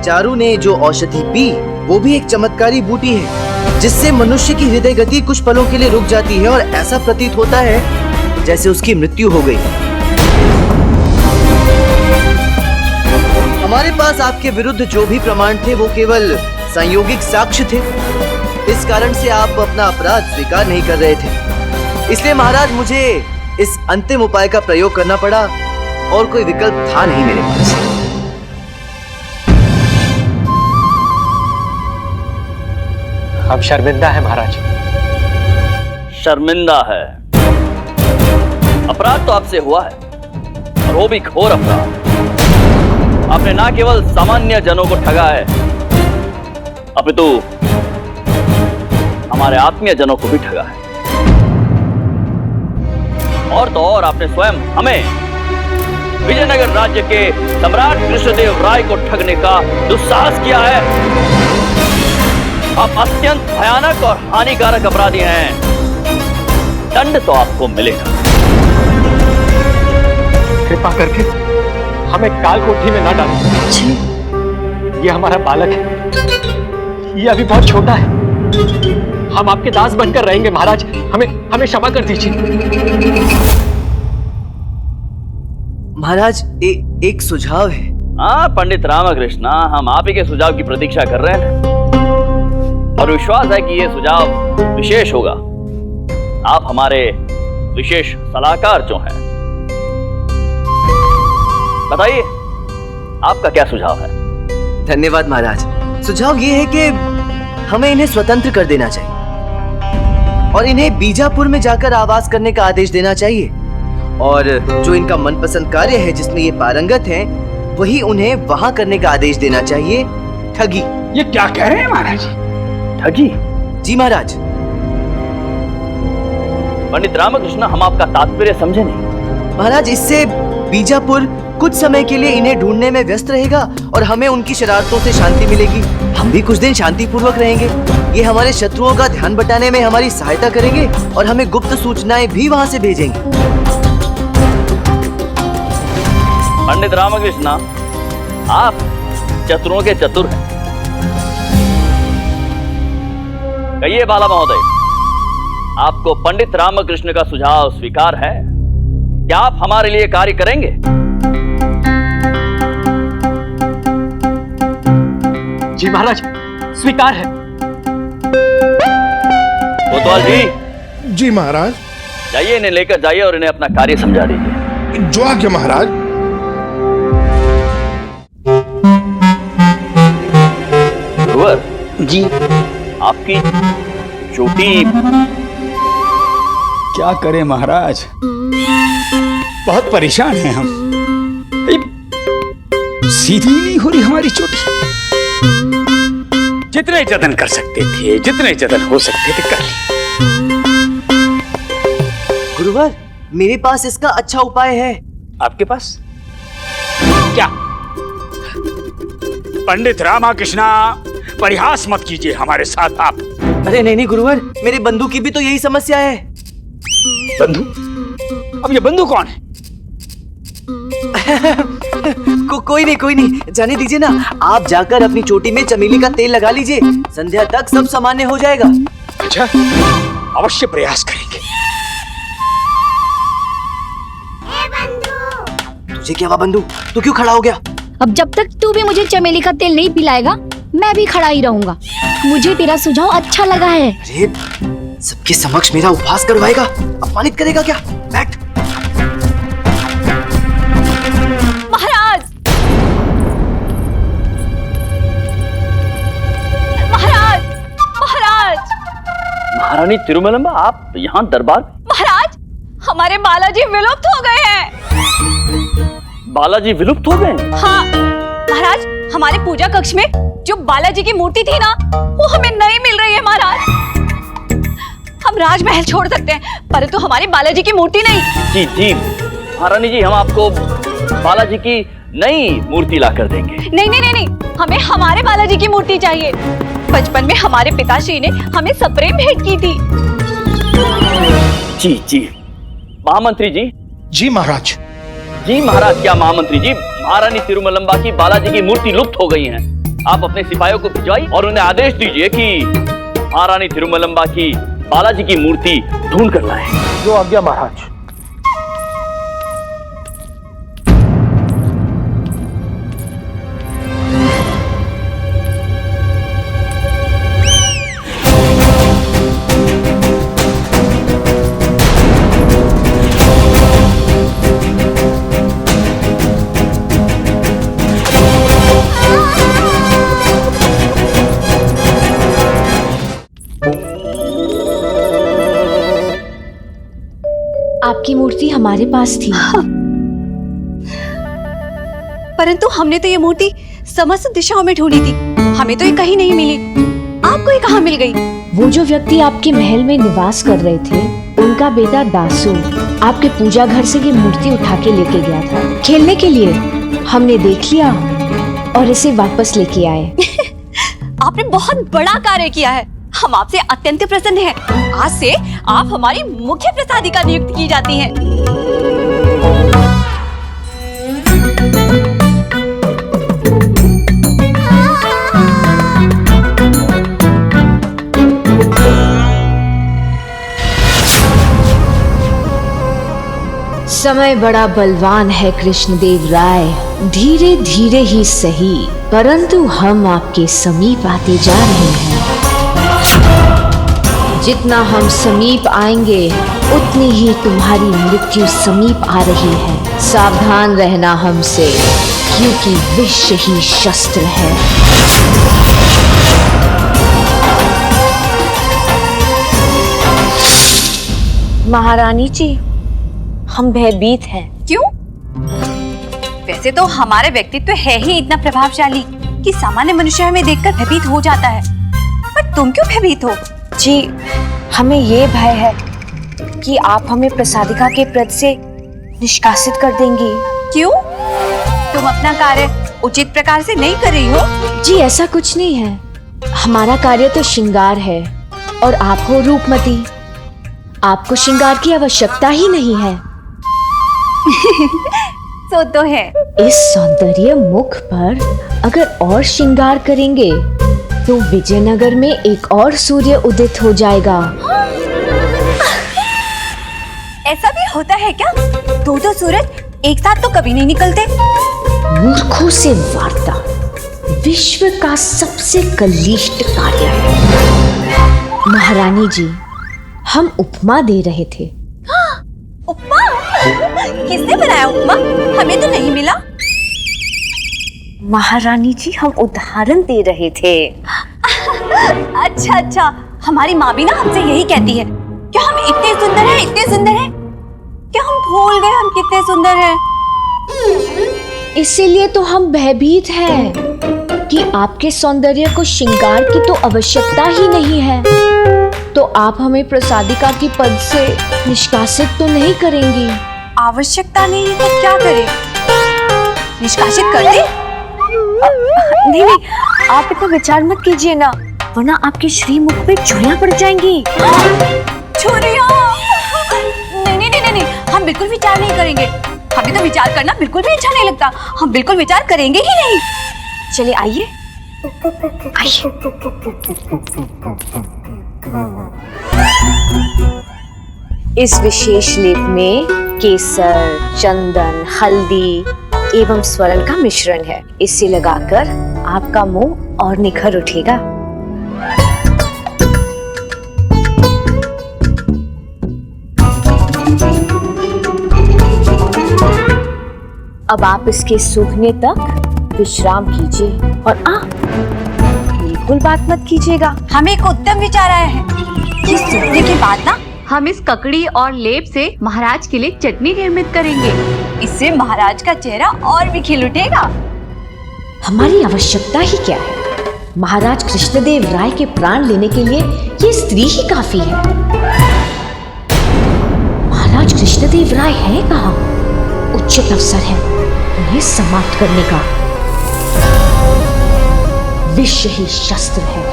चारू ने जो औषधि पी वो भी एक चमत्कारी बूटी है, जिससे मनुष्य की हृदय गति कुछ पलों के लिए रुक जाती है और ऐसा प्रतीत होता है जैसे उसकी मृत्यु हो गई। हमारे पास आपके विरुद्ध जो भी प्रमाण थे वो केवल संयोगिक साक्ष्य थे। इस कारण से आप अपना अपराध स्वीकार नहीं कर रहे थे। इसलिए महाराज, मुझे इस अंतिम उपाय का प्रयोग करना पड़ा और कोई विकल्प था नहीं मेरे पास। हम शर्मिंदा है महाराज। शर्मिंदा है? अपराध तो आपसे हुआ है, और वो भी घोर अपराध। आपने ना केवल सामान्य जनों को ठगा है, अपितु हमारे आत्मीय जनों को भी ठगा है। और तो और आपने स्वयं हमें, विजयनगर राज्य के सम्राट कृष्णदेव राय को ठगने का दुस्साहस किया है। आप अत्यंत भयानक और हानिकारक अपराधी हैं। दंड तो आपको मिलेगा। कृपा करके हमें काल कोठरी में ना डालें। ये हमारा बालक है, ये अभी बहुत छोटा है। हम आपके दास बनकर रहेंगे महाराज। हमें क्षमा कर दीजिए। महाराज, एक सुझाव है। हाँ पंडित रामकृष्णा, हम आप ही के सुझाव की प्रतीक्षा कर रहे हैं और विश्वास है कि यह सुझाव विशेष होगा। आप हमारे विशेष सलाहकार जो हैं। बताइए, आपका क्या सुझाव है? धन्यवाद महाराज। सुझाव ये है कि हमें इन्हें स्वतंत्र कर देना चाहिए और इन्हें बीजापुर में जाकर आवास करने का आदेश देना चाहिए, और जो इनका मनपसंद कार्य है जिसमें ये पारंगत हैं, वही उन्हें वहां करने का आदेश देना चाहिए ठगी। ये क्या कह रहे हैं महाराज? ठगी? जी महाराज। पंडित रामकृष्ण, हम आपका तात्पर्य समझे नहीं। महाराज, इससे बीजापुर कुछ समय के लिए इन्हें ढूंढने में व्यस्त रहेगा और हमें उनकी शरारतों से शांति मिलेगी। हम भी कुछ दिन शांतिपूर्वक रहेंगे। ये हमारे शत्रुओं का ध्यान बटाने में हमारी सहायता करेंगे और हमें गुप्त सूचनाएं भी वहां से भेजेंगे। पंडित रामकृष्ण, आप चतुरों के चतुर हैं। कहिए बाला महोदय, आपको पंडित रामकृष्ण का सुझाव स्वीकार है? क्या आप हमारे लिए कार्य करेंगे? जी महाराज, स्वीकार है। कोतवाल जी। जी महाराज। जाइए, इन्हें लेकर जाइए और इन्हें अपना कार्य समझा दीजिए। जो आज्ञा महाराज। गुरुवर जी। आपकी चोटी क्या करें महाराज, बहुत परेशान हैं हम। सीधी नहीं हो रही हमारी चोटी। जितने जतन कर सकते थे, जितने जतन हो सकते थे कर लिए। गुरुवर, मेरे पास इसका अच्छा उपाय है। आपके पास क्या? पंडित रामकृष्ण, परिहास मत कीजिए हमारे साथ आप। अरे नहीं नहीं गुरुवर, मेरे बंधु की भी तो यही समस्या है। बंधु? अब ये बंधु कौन है? कोई नहीं, जाने दीजिए ना। आप जाकर अपनी चोटी में चमेली का तेल लगा लीजिए, संध्या तक सब सामान्य हो जाएगा। अच्छा, अवश्य प्रयास करेंगे। तुझे क्या हुआ बंधु? तू क्यों खड़ा हो गया? अब जब तक तू भी मुझे चमेली का तेल नहीं पिलाएगा, मैं भी खड़ा ही रहूंगा। मुझे तेरा सुझाव अच्छा लगा है। अरे, सबके समक्ष मेरा उपहास करवाएगा, अपमानित करेगा क्या? बैठ। महाराज, महाराज, महाराज। महारानी तिरुमलम्बा, आप यहाँ दरबार? महाराज, हमारे बालाजी विलुप्त हो गए हैं। बालाजी विलुप्त हो गए? हाँ महाराज, हमारे पूजा कक्ष में जो बालाजी की मूर्ति थी ना, वो हमें नहीं मिल रही है महाराज। हम राजमहल छोड़ सकते हैं, परंतु हमारी बालाजी की मूर्ति नहीं। जी जी महारानी जी, हम आपको बालाजी की नई मूर्ति ला कर देंगे। नहीं, हमें हमारे बालाजी की मूर्ति चाहिए। बचपन में हमारे पिताश्री ने हमें सप्रेम भेंट की थी। जी महामंत्री जी। जी महाराज। जी महाराज, क्या महामंत्री जी, महारानी तिरुमलम्बा की बालाजी की मूर्ति लुप्त हो गई है। आप अपने सिपाहियों को भिजवाइए और उन्हें आदेश दीजिए कि महारानी तिरुमलम्बा की बालाजी की मूर्ति ढूंढ कर लाएं। जो आज्ञा महाराज। आपकी मूर्ति हमारे पास थी। परंतु हमने तो ये मूर्ति समस्त दिशाओं में ढूंढी थी, हमें तो ये कहीं नहीं मिली। आपको ये कहाँ मिल गई? वो जो व्यक्ति आपके महल में निवास कर रहे थे, उनका बेटा दासू आपके पूजा घर से ये मूर्ति उठा के लेके गया था खेलने के लिए। हमने देख लिया और इसे वापस लेके आए। आपने बहुत बड़ा कार्य किया है। हम आपसे अत्यंत प्रसन्न हैं। आज से आप हमारी मुख्य प्रसादिका नियुक्त की जाती हैं। समय बड़ा बलवान है कृष्णदेव राय, धीरे धीरे ही सही, परंतु हम आपके समीप आते जा रहे हैं। जितना हम समीप आएंगे उतनी ही तुम्हारी मृत्यु समीप आ रही है। सावधान रहना हमसे, क्योंकि विष ही शस्त्र है। महारानी जी, हम भयभीत हैं। क्यों? वैसे तो हमारे व्यक्तित्व है ही इतना प्रभावशाली, कि सामान्य मनुष्य हमें देखकर भयभीत हो जाता है, पर तुम क्यों भयभीत हो? जी, हमें ये भय है कि आप हमें प्रसादिका के पद से निष्कासित कर देंगी। क्यों? तुम अपना कार्य उचित प्रकार से नहीं कर रही हो? जी, ऐसा कुछ नहीं है। हमारा कार्य तो श्रृंगार है और आप हो रूपमती। आपको श्रृंगार की आवश्यकता ही नहीं है। तो है। इस सौंदर्य मुख पर अगर और श्रृंगार करेंगे तो विजयनगर में एक और सूर्य उदित हो जाएगा। ऐसा भी होता है क्या? दो सूरज एक साथ तो कभी नहीं निकलते। मूर्खों से वार्ता विश्व का सबसे कलिष्ठ कार्य है। महारानी जी, हम उपमा दे रहे थे। उपमा? किसने बनाया उपमा? हमें तो नहीं मिला। महारानी जी, हम उदाहरण दे रहे थे। अच्छा, हमारी माँ भी ना हमसे यही कहती है। क्या हम इतने सुंदर हैं, इतने सुंदर हैं? क्या हम भूल गए हम कितने सुंदर हैं? इसीलिए तो हम भयभीत हैं कि आपके सौंदर्य को श्रृंगार की तो आवश्यकता ही नहीं है। तो आप हमें प्रसादिका की पद से निष्कासित तो नहीं करेंगी? आवश्यकता नहीं है तो क्या करें? निष्कासित कर दे? नहीं, आप इतना विचार मत कीजिए ना, वरना आपके श्रीमुख पे छुरियां पड़ जाएंगी। छुरियां? नहीं, हम बिल्कुल विचार नहीं करेंगे। हमें तो विचार करना बिल्कुल भी अच्छा नहीं लगता। हम बिल्कुल विचार करेंगे ही नहीं। चलिए आइए। इस विशेष लेप में केसर, चंदन, हल्दी एवं स्वर्ण का मिश्रण है। इसे लगाकर आपका मुंह और निखर उठेगा। अब आप इसके सूखने तक विश्राम कीजिए और बिल्कुल बात मत कीजिएगा। हमें एक उत्तम विचार आया है। ये सूखने के बाद ना हम इस ककड़ी और लेप से महाराज के लिए चटनी निर्मित करेंगे। इससे महाराज का चेहरा और भी खिल उठेगा। हमारी आवश्यकता ही क्या है? महाराज कृष्णदेव राय के प्राण लेने के लिए ये स्त्री ही काफी है। महाराज कृष्णदेव राय है कहाँ? उचित अवसर है उन्हें समाप्त करने का। विष ही शस्त्र है।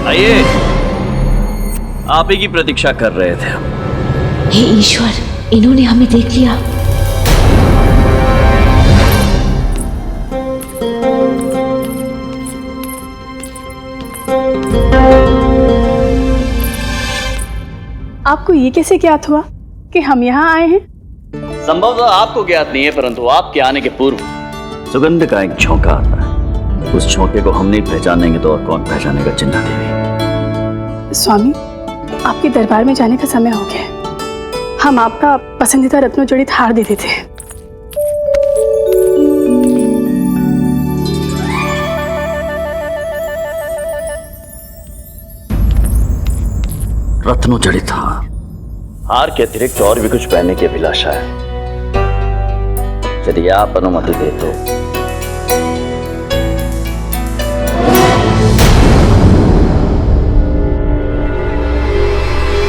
आइए, आप ही की प्रतीक्षा कर रहे थे हम। हे ईश्वर, इन्होंने हमें देख लिया। आपको ये कैसे ज्ञात हुआ कि हम यहाँ आए हैं? संभवतः आपको ज्ञात नहीं है, परंतु आपके आने के पूर्व सुगंध का एक झोंका आता है। उस झोंके को हम नहीं पहचानेंगे तो और कौन पहचानेगा चिन्ना देवी? स्वामी, आपके दरबार में जाने का समय हो गया है। हम आपका पसंदीदा रत्नों जड़ित हार देते थे। रत्नों जड़ित हार के अतिरिक्त और भी कुछ पहनने की अभिलाषा है। यदि आप अनुमति दे तो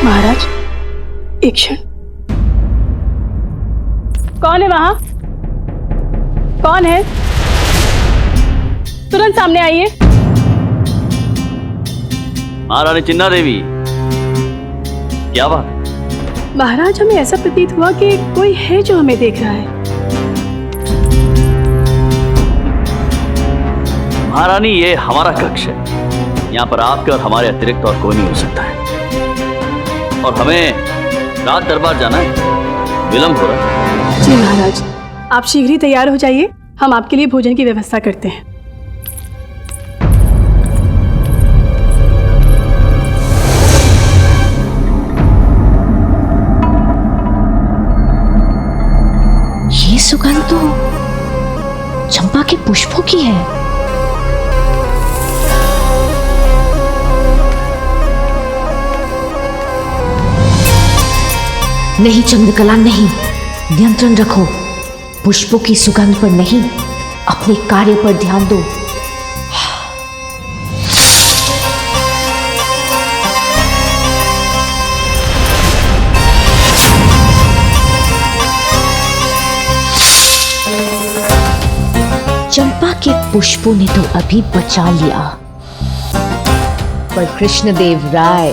महाराज, एक क्षण। कौन है वहां? कौन है? तुरंत सामने आइए। महारानी चिन्ना देवी, क्या बात? महाराज, हमें ऐसा प्रतीत हुआ कि कोई है जो हमें देख रहा है। महारानी, ये हमारा कक्ष है। यहाँ पर आपके और हमारे अतिरिक्त और कोई नहीं हो सकता है। और हमें रात दरबार जाना है, विलंब हो रहा है। जी महाराज, आप शीघ्र ही तैयार हो जाइए। हम आपके लिए भोजन की व्यवस्था करते हैं। सुगंध तो चंपा के पुष्पों की है। नहीं चंद्रकला, नहीं, नियंत्रण रखो। पुष्पों की सुगंध पर नहीं, अपने कार्य पर ध्यान दो। चंपा के पुष्पों ने तो अभी बचा लिया, पर कृष्णदेव राय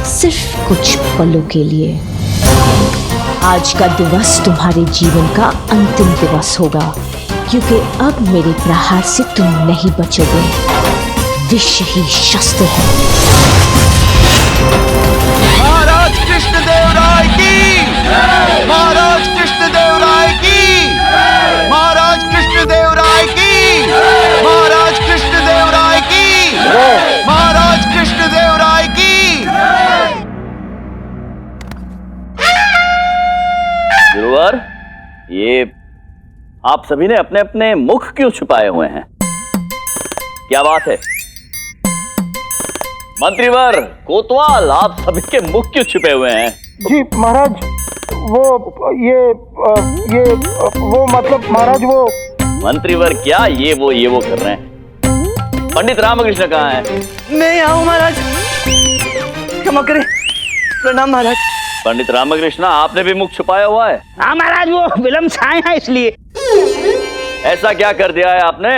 सिर्फ कुछ पलों के लिए। आज का दिवस तुम्हारे जीवन का अंतिम दिवस होगा, क्योंकि अब मेरे प्रहार से तुम नहीं बचोगे। विष ही शस्त्र है। महाराज कृष्णदेव राय की, महाराज कृष्णदेव राय की, महाराज कृष्णदेव राय की, महाराज कृष्णदेव राय की, महाराज कृष्णदेव राय की। गुरुवर, ये आप सभी ने अपने अपने मुख क्यों छुपाए हुए हैं? क्या बात है? मंत्रीवर, कोतवाल, आप सभी के मुख क्यों छुपे हुए हैं? जी महाराज, वो मतलब महाराज वो। मंत्रीवर क्या ये वो कर रहे हैं? पंडित रामकृष्ण कहाँ है? मैं यहाँ हूँ महाराज, क्षमा करें। प्रणाम महाराज। पंडित रामकृष्ण, आपने भी मुख छुपाया हुआ है? हाँ महाराज, वो विलम्ब से आए हैं इसलिए। ऐसा क्या कर दिया है आपने?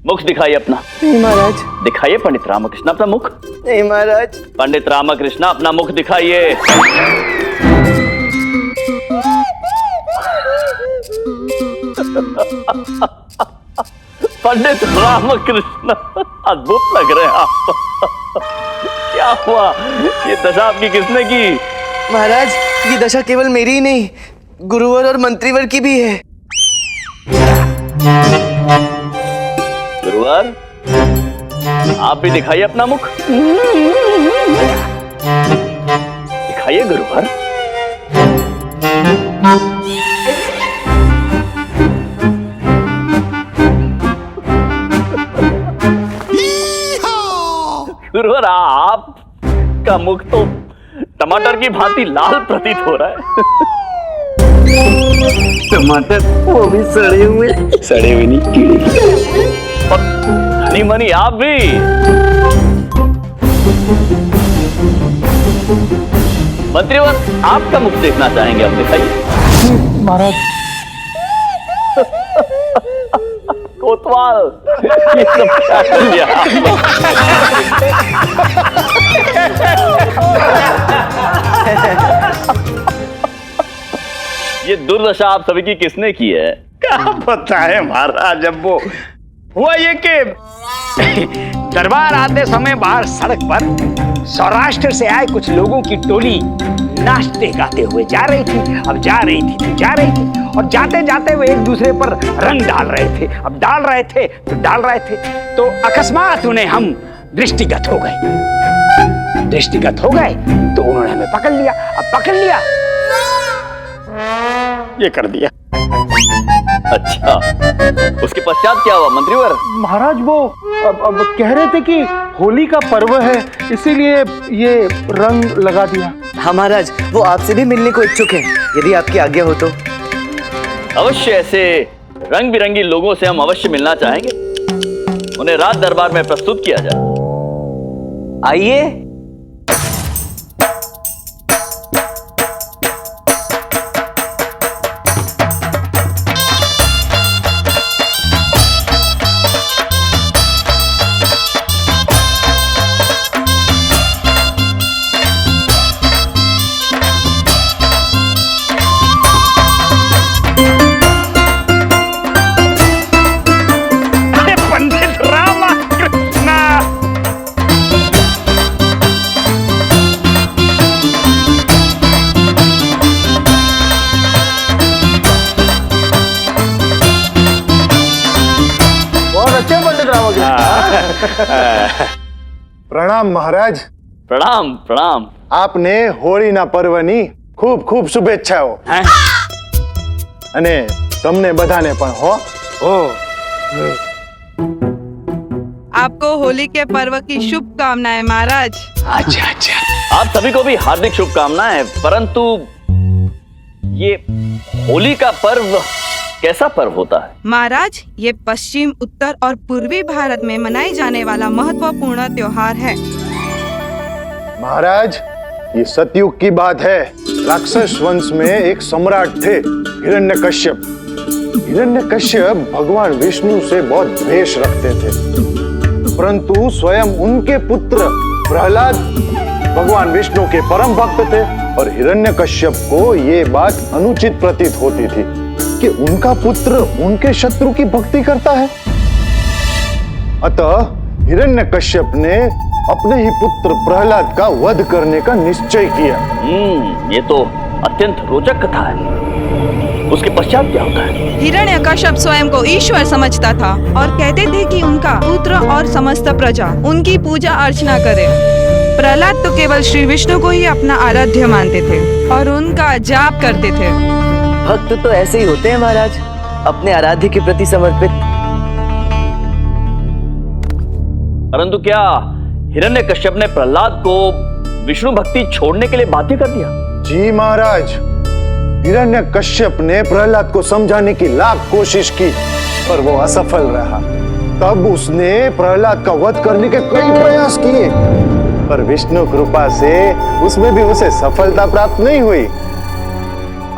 मुख दिखाइए अपना। नहीं महाराज। दिखाइए पंडित रामकृष्ण अपना मुख। नहीं महाराज। पंडित रामकृष्ण अपना मुख दिखाइए। पंडित रामकृष्ण, अद्भुत लग रहे हैं आप। क्या हुआ? ये दशा आपकी किसने की? महाराज, ये दशा केवल मेरी ही नहीं, गुरुवर और मंत्रीवर की भी है। गुरुवर, आप भी दिखाइए अपना मुख। दिखाइए गुरुवर। गुरुवर, आपका मुख तो टमाटर की भांति लाल प्रतीत हो रहा है। टमाटर, वो भी सड़े हुए। सड़े हुए नहीं, कीड़े। और धनी मनी आप भी। मंत्रीवर, आपका मुख देखना चाहेंगे, आप दिखाइए। महाराज। कोतवाल, ये सब क्या कर दिया ये दुर्दशा आप सभी की किसने की है? क्या पता है महाराज। अब वो हुआ ये कि दरबार आते समय बाहर सड़क पर सौराष्ट्र से आए कुछ लोगों की टोली नाचते गाते हुए जा रही थी। अब जा रही थी तो जा रही थी, और जाते जाते वो एक दूसरे पर रंग डाल रहे थे। अब डाल रहे थे तो अकस्मात उन्हें हम दृष्टिगत हो गए। तो उन्होंने हमें पकड़ लिया। अब पकड़ लिया, ये कर दिया। अच्छा, उसके पश्चात क्या हुआ मंत्रीवर? महाराज, वो अब कह रहे थे कि होली का पर्व है, इसीलिए ये रंग लगा दिया। हाँ महाराज, वो आपसे भी मिलने को इच्छुक है, यदि आपकी आज्ञा हो तो। अवश्य, ऐसे रंग बिरंगी लोगों से हम अवश्य मिलना चाहेंगे। उन्हें राज दरबार में प्रस्तुत किया जाए। आइए। पंडित रामकृष्ण, बहुत अच्छे पंडित रामकृष्ण। प्रणाम महाराज। प्रणाम प्रणाम। आपने होली ना पर्वनी खूब खूब शुभेच्छा हो। અને તમને બધાને પણ હો. आपको होली के पर्व की शुभकामनाएं महाराज। अच्छा अच्छा, आप सभी को भी हार्दिक शुभकामनाएं। परंतु ये होली का पर्व कैसा पर्व होता है? महाराज, ये पश्चिम, उत्तर और पूर्वी भारत में मनाए जाने वाला महत्वपूर्ण त्योहार है। महाराज, ये सतयुग की बात है। राक्षस वंश में एक सम्राट थे, हिरण्यकश्यप। हिरण्यकश्यप भगवान विष्णु से बहुत द्वेष रखते थे, परंतु स्वयं उनके पुत्र प्रहलाद भगवान विष्णु के परम भक्त थे और हिरण्यकश्यप को ये बात अनुचित प्रतीत होती थी कि उनका पुत्र उनके शत्रु की भक्ति करता है। अतः हिरण्यकश्यप ने अपने ही पुत्र प्रहलाद का वध करने का निश्चय किया। ये तो अत्यंत रोचक कथा है। उसके पश्चात क्या होता है? हिरण्यकश्यप स्वयं को ईश्वर समझता था और कहते थे कि उनका पुत्र और समस्त प्रजा उनकी पूजा अर्चना करे। प्रहलाद तो केवल श्री विष्णु को ही अपना आराध्य मानते थे और उनका जाप करते थे। भक्त तो ऐसे ही होते हैं महाराज, अपने आराध्य के प्रति समर्पित। परंतु क्या हिरण्यकश्यप ने प्रहलाद को विष्णु भक्ति छोड़ने के लिए बाध्य कर दिया? जी महाराज, हिरण्यकश्यप ने प्रहलाद को समझाने की लाख कोशिश की, पर वो असफल रहा। तब उसने प्रहलाद का वध करने के कई प्रयास किए, पर विष्णु कृपा से उसमें भी उसे सफलता प्राप्त नहीं हुई।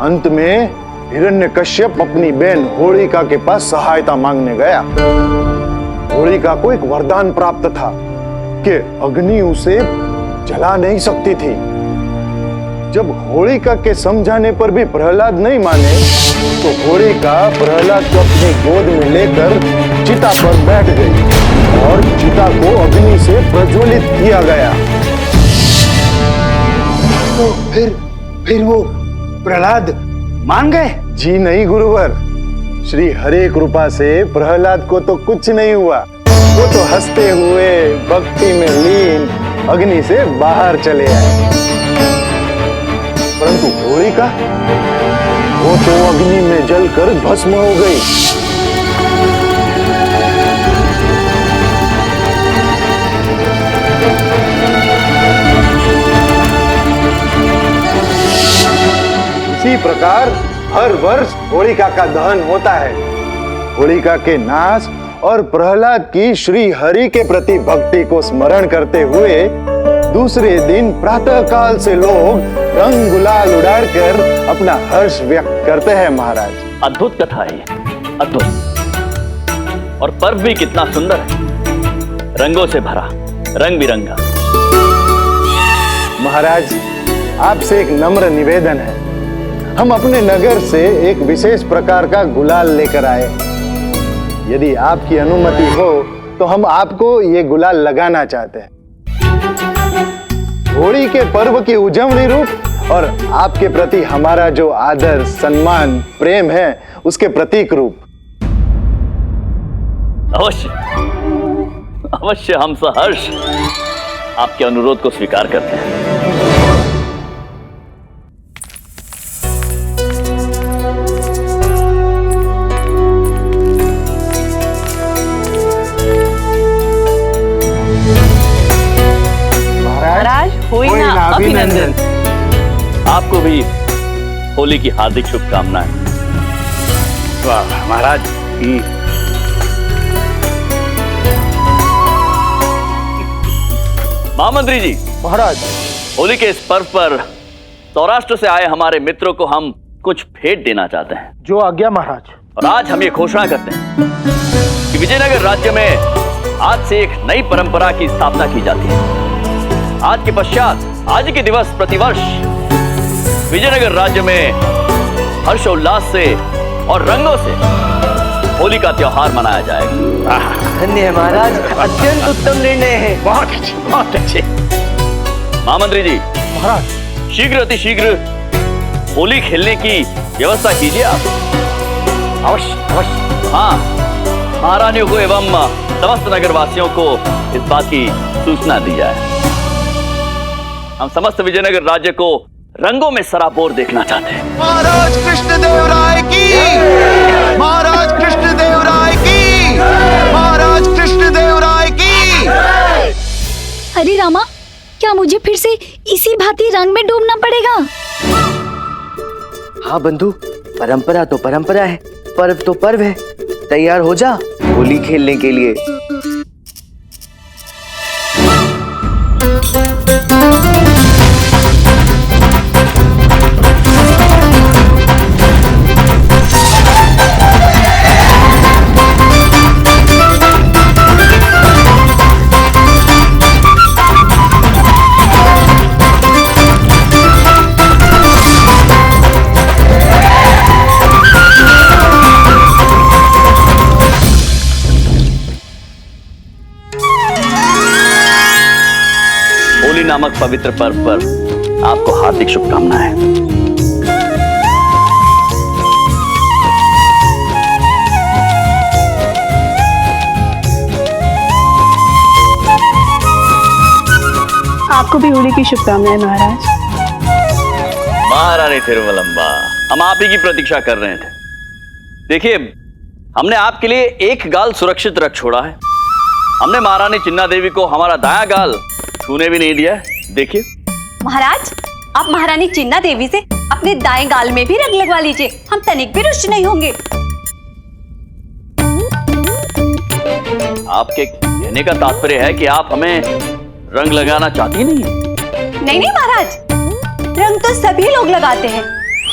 अंत में हिरण्यकश्यप अपनी बहन होलिका के पास सहायता मांगने गया। होलिका को एक वरदान प्राप्त था कि अग्नि उसे जला नहीं सकती थी। जब होलिका के समझाने पर भी प्रहलाद नहीं माने, तो होलिका प्रहलाद को अपनी गोद में लेकर चिता पर बैठ गई और चिता को अग्नि से प्रज्वलित किया गया। तो फिर वो प्रहलाद मान गए? जी नहीं गुरुवर, श्री हरे कृपा से प्रहलाद को तो कुछ नहीं हुआ। वो तो हंसते हुए भक्ति में लीन अग्नि से बाहर चले आए। परंतु होलिका, वो तो अग्नि में जलकर भस्म हो गई। इसी प्रकार हर वर्ष होलिका का दहन होता है। होलिका के नाश और प्रहलाद की श्री हरि के प्रति भक्ति को स्मरण करते हुए दूसरे दिन प्रातः काल से लोग रंग गुलाल उड़ाकर अपना हर्ष व्यक्त करते हैं महाराज। अद्भुत कथा है ये, अद्भुत। और पर्व भी कितना सुंदर है, रंगों से भरा, रंग बिरंगा। महाराज, आपसे एक नम्र निवेदन है। हम अपने नगर से एक विशेष प्रकार का गुलाल लेकर आए। यदि आपकी अनुमति हो तो हम आपको ये गुलाल लगाना चाहते हैं। होली के पर्व की उजवनी रूप और आपके प्रति हमारा जो आदर, सम्मान, प्रेम है, उसके प्रतीक रूप। अवश्य अवश्य, हम सहर्ष आपके अनुरोध को स्वीकार करते हैं। अभिनंदन। आपको भी होली की हार्दिक शुभकामनाएं। वाह महाराज। महामंत्री जी, महाराज, होली के इस पर्व पर सौराष्ट्र से आए हमारे मित्रों को हम कुछ भेंट देना चाहते हैं। जो आज्ञा महाराज। और आज हम ये घोषणा करते हैं कि विजयनगर राज्य में आज से एक नई परंपरा की स्थापना की जाती है। आज के पश्चात आज के दिवस प्रतिवर्ष विजयनगर राज्य में हर्षोल्लास से और रंगों से होली का त्योहार मनाया जाएगा। धन्य है महाराज, अत्यंत उत्तम निर्णय है। बहुत अच्छे, बहुत अच्छे। महामंत्री जी, महाराज, शीघ्र अतिशीघ्र होली खेलने की व्यवस्था कीजिए आप। अवश्य अवश्य। हाँ, महारानियों को एवं समस्त नगरवासियों को इस बात की सूचना दी जाए। हम समस्त विजयनगर राज्य को रंगों में सराबोर देखना चाहते हैं। महाराज कृष्णदेव राय की, महाराज कृष्णदेव राय की, महाराज कृष्णदेव राय की। अरे रामा, क्या मुझे फिर से इसी भांति रंग में डूबना पड़ेगा? हाँ बंधु, परंपरा तो परंपरा है, पर्व तो पर्व है। तैयार हो जा होली खेलने के लिए। होली नामक पवित्र पर्व पर आपको हार्दिक शुभकामनाएं। आपको भी होली की शुभकामनाएं महाराज। महारानी तिरुमलम्बा, हम आप ही की प्रतीक्षा कर रहे थे। देखिए, हमने आपके लिए एक गाल सुरक्षित रख छोड़ा है। हमने महारानी चिन्ना देवी को हमारा दायां गाल छूने भी नहीं दिया है। देखिए महाराज, आप महारानी चिन्ना देवी से अपने दाएं गाल में भी रंग लगवा लीजिए, हम तनिक भी रुष्ट नहीं होंगे। आपके कहने का तात्पर्य है कि आप हमें रंग लगाना चाहती नहीं है? नहीं नहीं महाराज, रंग तो सभी लोग लगाते हैं,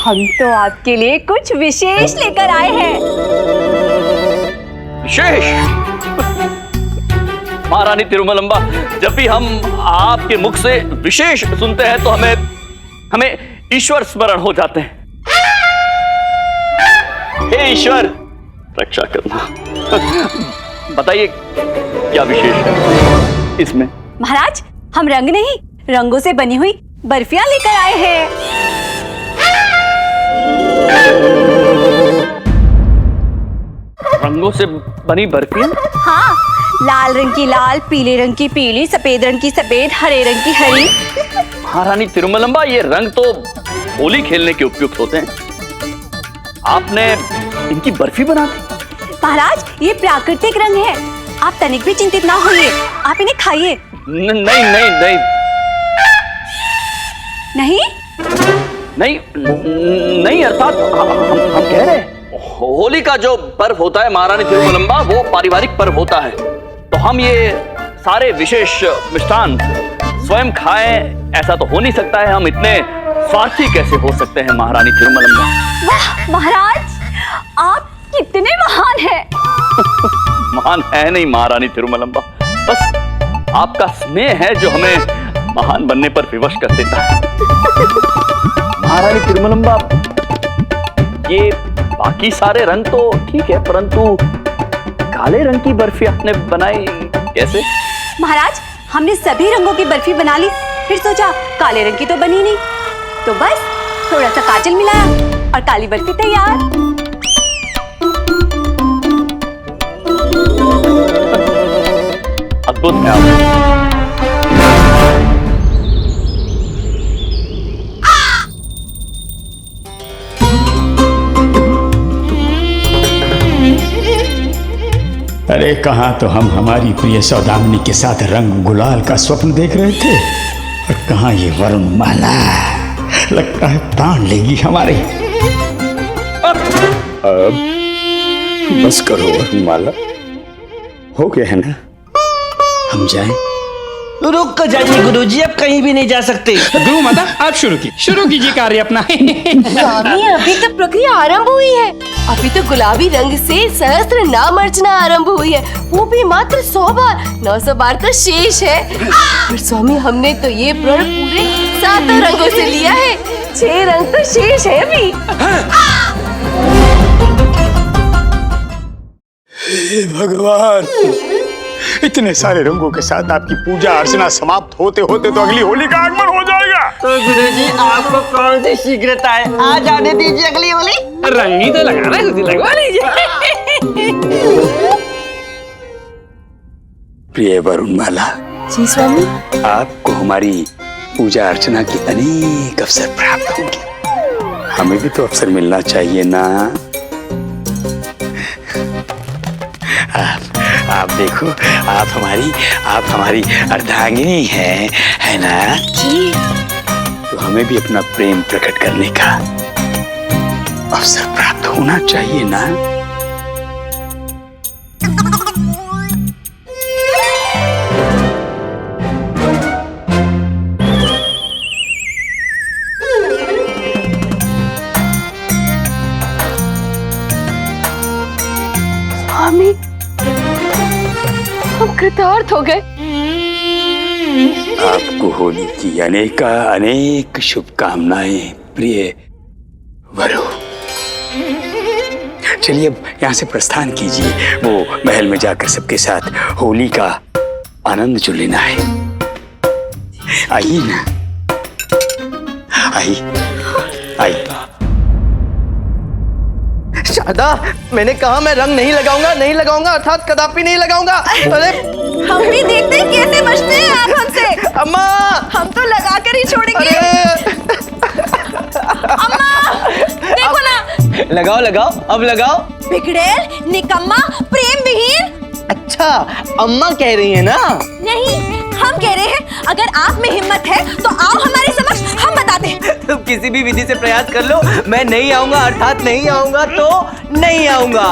हम तो आपके लिए कुछ विशेष लेकर आए हैं। विशेष? महारानी तिरुमलम्बा, जब भी हम आपके मुख से विशेष सुनते हैं तो हमें ईश्वर स्मरण हो जाते हैं। हे ईश्वर, रक्षा करना। बताइए क्या विशेष है इसमें? महाराज, हम रंग नहीं, रंगों से बनी हुई बर्फियां लेकर आए हैं। रंगों से बनी बर्फियां? हाँ, लाल रंग की लाल, पीले रंग की पीली, सफेद रंग की सफेद, हरे रंग की हरी। महारानी तिरुमलम्बा, ये रंग तो होली खेलने के उपयुक्त होते हैं, आपने इनकी बर्फी बना दी? महाराज, ये प्राकृतिक रंग है, आप तनिक भी चिंतित ना होइए, आप इन्हें खाइए। नहीं नहीं नहीं नहीं नहीं नहीं, अर्थात हम कह रहे हैं होली का जो पर्व होता है महारानी तिरुमलम्बा, वो पारिवारिक पर्व होता है, तो हम ये सारे विशेष मिष्ठान स्वयं खाएं, ऐसा तो हो नहीं सकता है। हम इतने स्वार्थी कैसे हो सकते हैं महारानी तिरुमलम्बा? वाह महाराज, आप कितने महान हैं। महान है नहीं महारानी तिरुमलम्बा, बस आपका स्नेह है जो हमें महान बनने पर विवश कर देता है। महारानी तिरुमलम्बा, ये बाकी सारे रंग तो ठीक है, परंतु काले रंग की बर्फी आपने बनाई कैसे? महाराज, हमने सभी रंगों की बर्फी बना ली, फिर सोचा काले रंग की तो बनी नहीं, तो बस थोड़ा सा काजल मिलाया और काली बर्फी तैयार। अद्भुत है आप। अरे कहाँ तो हम हमारी प्रिय सौदामिनी के साथ रंग गुलाल का स्वप्न देख रहे थे, और कहाँ ये वरुण माला, लगता है प्राण लेगी हमारे। अब बस करो वरुण माला, हो गया है ना, हम जाएं? रुक कर जाइए गुरुजी, अब कहीं भी नहीं जा सकते। गुरु माता, आप शुरू कीजिए कार्य अपना। स्वामी, अभी तो प्रक्रिया आरंभ हुई है, अभी तो गुलाबी रंग से सहस्त्र नाम अर्चना आरंभ हुई है, वो भी मात्र 100 बार, 900 बार तो शेष है। पर स्वामी, हमने तो ये प्रण पूरे 7 रंगों से लिया है, 6 रंग तो शेष है अभी। हे भगवान, इतने सारे रंगों के साथ आपकी पूजा अर्चना समाप्त होते होते तो अगली होली का आगमन हो जाएगा। तो गुरुजी, आपको कौन सी शीघ्रता है, आ जाने दीजिए अगली होली। रंग ही तो लगाना है, लगवा लीजिए। प्रिय वरुण माला जी स्वामी। आपको हमारी पूजा अर्चना के अनेक अवसर प्राप्त होंगे। हमें भी तो अवसर मिलना चाहिए ना। आप देखो, आप हमारी अर्धांगिनी हैं, है ना जी? तो हमें भी अपना प्रेम प्रकट करने का अवसर प्राप्त होना चाहिए ना। स्वामी, हम कृतार्थ हो गए। आपको होली की अनेक शुभकामनाएं प्रिय वरु। चलिए अब यहाँ से प्रस्थान कीजिए, वो महल में जाकर सबके साथ होली का आनंद जो लेना है। आइए ना, आइए। शारदा, मैंने कहा मैं रंग नहीं लगाऊंगा, अर्थात कदापि नहीं लगाऊंगा। अरे हम भी देखते हैं कैसे बचते हैं आप हमसे। अम्मा, हम तो लगा कर ही छोड़ेंगे। अम्मा, देखो ना। लगाओ, अब लगाओ। बिगड़ैल, निकम्मा, प्रेम विहीन। अच्छा, अम्मा कह रही है ना? नहीं, हम कह रहे हैं, अगर आप में हिम्मत है तो आओ हमारे समक्ष, हम बताते हैं। तुम किसी भी विधि से प्रयास कर लो, मैं नहीं आऊंगा, अर्थात नहीं आऊंगा तो नहीं आऊंगा।